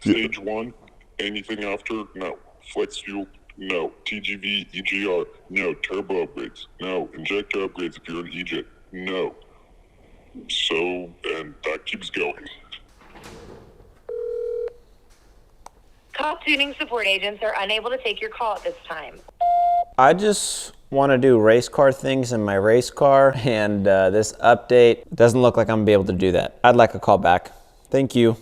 Stage 1, anything after, no. Flex fuel, no. TGV, EGR, no. Turbo upgrades, no. Injector upgrades if you're an EJIT, no. So, and that keeps going. Cobb Tuning support agents are unable to take your call at this time. I just want to do race car things in my race car, and this update doesn't look like I'm gonna be able to do that. I'd like a call back. Thank you.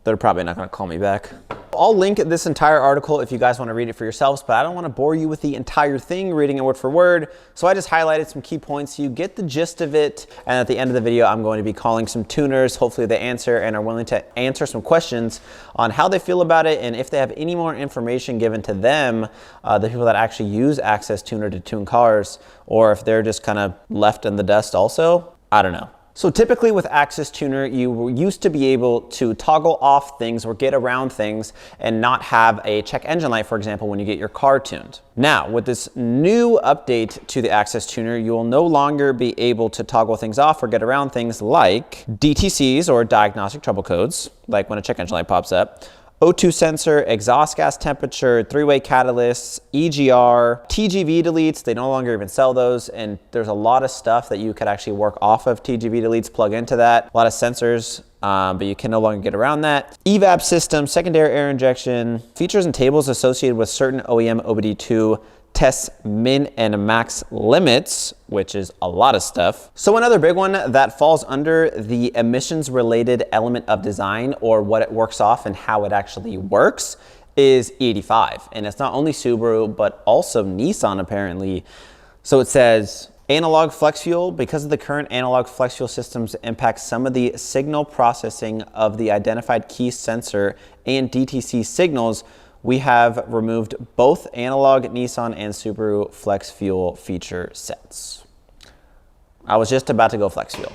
They're probably not gonna call me back. I'll link this entire article if you guys want to read it for yourselves, but I don't want to bore you with the entire thing, reading it word for word. So I just highlighted some key points so you get the gist of it. And at the end of the video, I'm going to be calling some tuners. Hopefully they answer and are willing to answer some questions on how they feel about it and if they have any more information given to them, the people that actually use Access Tuner to tune cars, or if they're just kind of left in the dust also. I don't know. So typically with Access Tuner, you used to be able to toggle off things or get around things and not have a check engine light, for example, when you get your car tuned. Now, with this new update to the Access Tuner, you will no longer be able to toggle things off or get around things like DTCs or diagnostic trouble codes, like when a check engine light pops up, O2 sensor, exhaust gas temperature, three-way catalysts, EGR, TGV deletes. They no longer even sell those, and there's a lot of stuff that you could actually work off of TGV deletes, plug into that. A lot of sensors, but you can no longer get around that. EVAP system, secondary air injection, features and tables associated with certain OEM OBD2 tests min and max limits, which is a lot of stuff. So another big one that falls under the emissions related element of design, or what it works off and how it actually works, is E85. And it's not only Subaru, but also Nissan apparently. So it says, analog flex fuel, because of the current analog flex fuel systems impact some of the signal processing of the identified key sensor and DTC signals, we have removed both analog Nissan and Subaru flex fuel feature sets. I was just about to go flex fuel.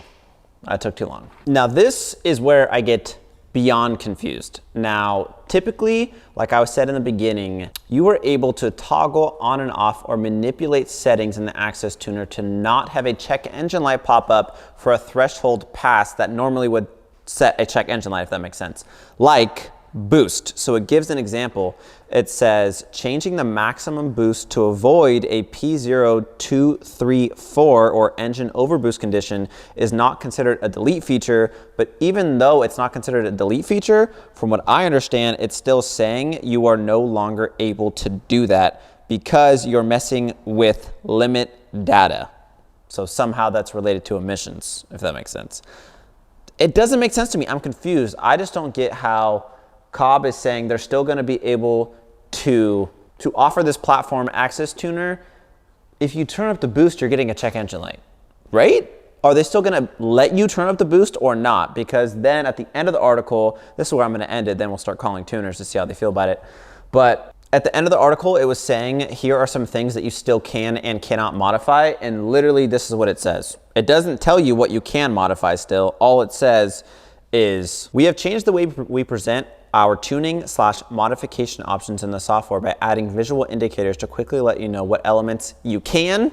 I took too long. Now this is where I get beyond confused. Now, typically, like I said in the beginning, you were able to toggle on and off or manipulate settings in the Access Tuner to not have a check engine light pop up for a threshold pass that normally would set a check engine light, if that makes sense. Like boost. So it gives an example. It says changing the maximum boost to avoid a P0234 or engine overboost condition is not considered a delete feature, but even though it's not considered a delete feature, from what I understand, it's still saying you are no longer able to do that because you're messing with limit data. So somehow that's related to emissions, if that makes sense. It doesn't make sense to me. I'm confused. I just don't get how Cobb is saying they're still going to be able to offer this platform Access Tuner. If you turn up the boost, you're getting a check engine light, right? Are they still going to let you turn up the boost or not? Because then at the end of the article, this is where I'm going to end it, then we'll start calling tuners to see how they feel about it. But at the end of the article, it was saying, here are some things that you still can and cannot modify. And literally, this is what it says. It doesn't tell you what you can modify still. All it says is, we have changed the way we present our tuning/modification options in the software by adding visual indicators to quickly let you know what elements you can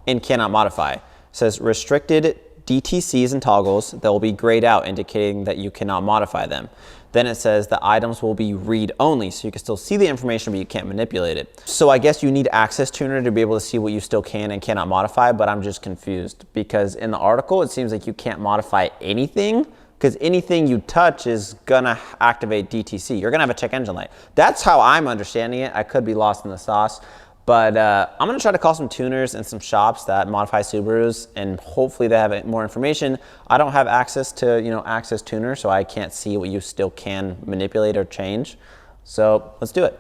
and cannot modify. It says restricted DTCs and toggles that will be grayed out, indicating that you cannot modify them. Then it says the items will be read only, so you can still see the information, but you can't manipulate it. So I guess you need Access Tuner to be able to see what you still can and cannot modify, but I'm just confused because in the article, it seems like you can't modify anything, because anything you touch is gonna activate DTC. You're gonna have a check engine light. That's how I'm understanding it. I could be lost in the sauce, but I'm gonna try to call some tuners and some shops that modify Subarus, and hopefully they have more information. I don't have access to, Access Tuner, so I can't see what you still can manipulate or change. So let's do it.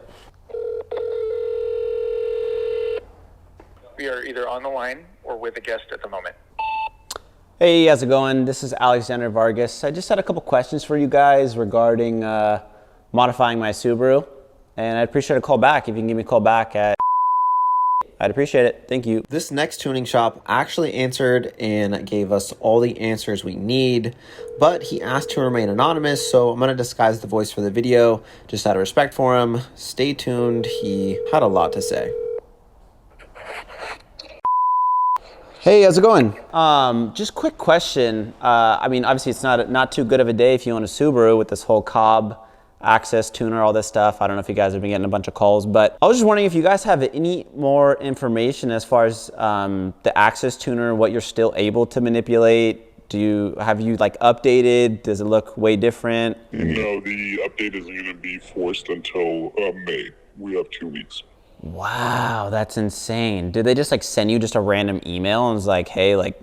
We are either on the line or with a guest at the moment. Hey, how's it going? This is Alexander Vargas. I just had a couple questions for you guys regarding modifying my Subaru, and I'd appreciate a call back. If you can give me a call back I'd appreciate it. Thank you. This next tuning shop actually answered and gave us all the answers we need, but he asked to remain anonymous, so I'm going to disguise the voice for the video just out of respect for him. Stay tuned. He had a lot to say. Hey, how's it going? Just quick question. I mean, obviously it's not too good of a day if you own a Subaru with this whole Cobb access tuner, all this stuff. I don't know if you guys have been getting a bunch of calls, but I was just wondering if you guys have any more information as far as the access tuner, what you're still able to manipulate. Have you like updated? Does it look way different? No, the update isn't going to be forced until May. We have 2 weeks. Wow, that's insane. Did they just like send you just a random email and was like, hey, like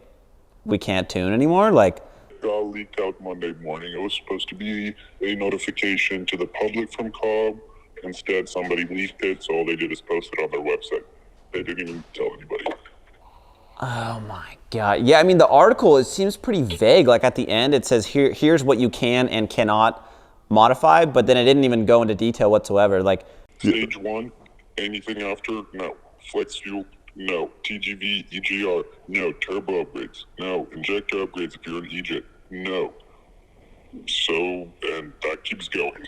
we can't tune anymore? Like, It all leaked out Monday morning. It was supposed to be a notification to the public from Cobb. Instead, somebody leaked it, so all they did is post it on their website. They didn't even tell anybody. oh my God. Yeah, I mean, the article, it seems pretty vague. Like at the end, it says, here's what you can and cannot modify, but then it didn't even go into detail whatsoever. Like, Stage 1, anything after, no. Flex fuel, no. TGV, EGR, no. Turbo upgrades, no. Injector upgrades if you're an EJIT, no. So, and that keeps going.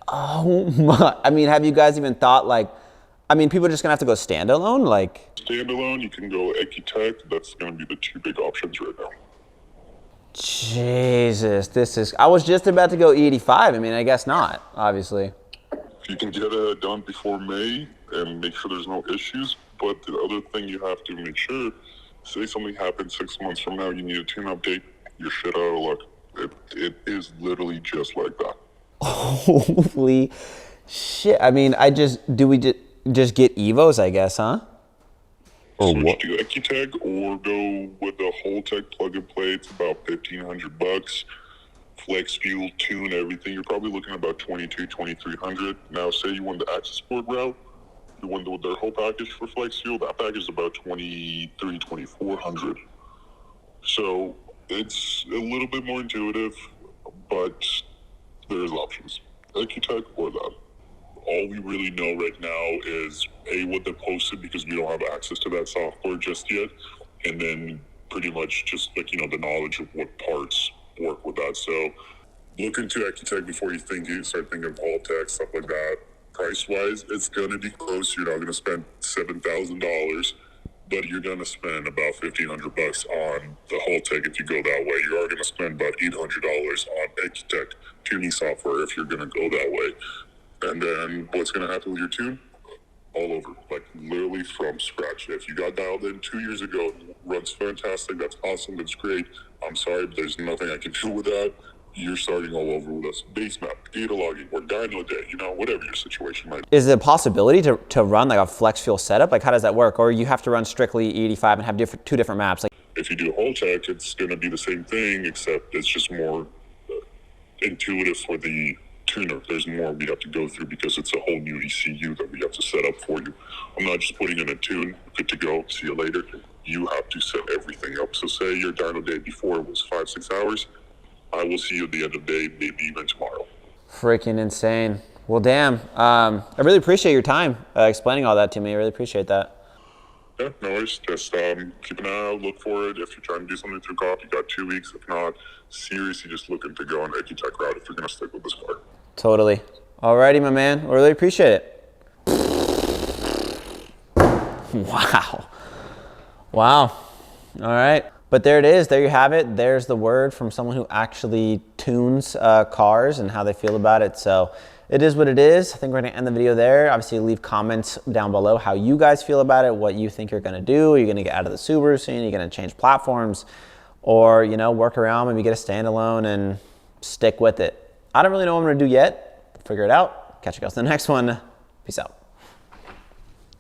oh my, I mean, have you guys even thought like, I mean, people are just gonna have to go standalone? Like, Standalone, you can go Ecutech. That's going to be the 2 big options right now. Jesus, I was just about to go E85. I mean, I guess not, obviously. If you can get it done before May and make sure there's no issues, but the other thing you have to make sure, say something happens 6 months from now, you need a tune update, you're shit out of luck. It is literally just like that. Holy shit. I mean, do we just get Evos, I guess, huh? Switch to Ecutech or go with the whole tech plug and play. It's about $1,500. Flex fuel, tune, everything. You're probably looking at about $2,200-$2,300. Now, say you want the access board route, you want their whole package for flex fuel. That package is about $2,300-$2,400. So it's a little bit more intuitive, but there's options. Ecutech or that. All we really know right now is what they posted, because we don't have access to that software just yet, and then pretty much just like, the knowledge of what parts work with that. So look into Ecutech before you start thinking of Haul Tech, stuff like that. Price wise, it's gonna be close. You're not gonna spend $7,000, but you're gonna spend about $1,500 on the Haul Tech if you go that way. You are gonna spend about $800 on Ecutech tuning software if you're gonna go that way. And then what's going to happen with your tune? All over, like literally from scratch. If you got dialed in 2 years ago, it runs fantastic, that's awesome, that's great. I'm sorry, but there's nothing I can do with that. You're starting all over with us. Base map, data logging, or dyno day, whatever your situation might be. Is it a possibility to run like a flex fuel setup? Like, how does that work? Or you have to run strictly E85 and have two different maps? Like, if you do whole tech, it's going to be the same thing, except it's just more intuitive for the tuner. There's more we have to go through because it's a whole new ECU that we have to set up for you. I'm not just putting in a tune, good to go, see you later. You have to set everything up. So say your dyno day before was 5-6 hours, I will see you at the end of the day, maybe even tomorrow. freaking insane. Well, damn. I really appreciate your time explaining all that to me. I really appreciate that. Yeah, no worries. Just keep an eye out, look for it. If you're trying to do something through Cobb, you got 2 weeks. If not, seriously just looking to go on Ecutech route if you're going to stick with this car. Totally. Alrighty, my man. I really appreciate it. Wow. Wow. All right. But there it is. There you have it. There's the word from someone who actually tunes cars and how they feel about it. So it is what it is. I think we're going to end the video there. Obviously, leave comments down below how you guys feel about it, what you think you're going to do. Are you going to get out of the Subaru scene? Are you going to change platforms? Or, work around, maybe get a standalone and stick with it. I don't really know what I'm going to do yet. Figure it out. Catch you guys in the next one. Peace out.